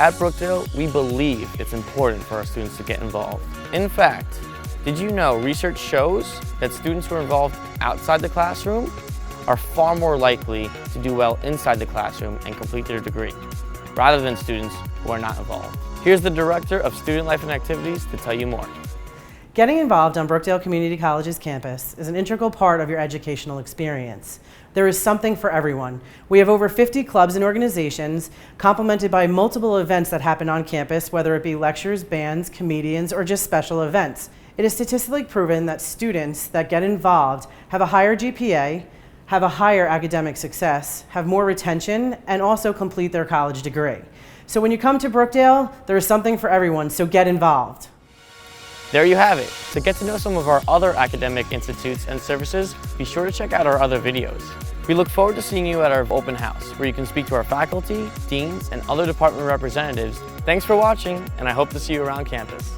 At Brookdale, we believe it's important for our students to get involved. In fact, did you know research shows that students who are involved outside the classroom are far more likely to do well inside the classroom and complete their degree, rather than students who are not involved. Here's the Director of Student Life and Activities to tell you more. Getting involved on Brookdale Community College's campus is an integral part of your educational experience. There is something for everyone. We have over 50 clubs and organizations, complemented by multiple events that happen on campus, whether it be lectures, bands, comedians, or just special events. It is statistically proven that students that get involved have a higher GPA, have a higher academic success, have more retention, and also complete their college degree. So when you come to Brookdale, there is something for everyone, so get involved. There you have it. To get to know some of our other academic institutes and services, be sure to check out our other videos. We look forward to seeing you at our open house, where you can speak to our faculty, deans, and other department representatives. Thanks for watching, and I hope to see you around campus.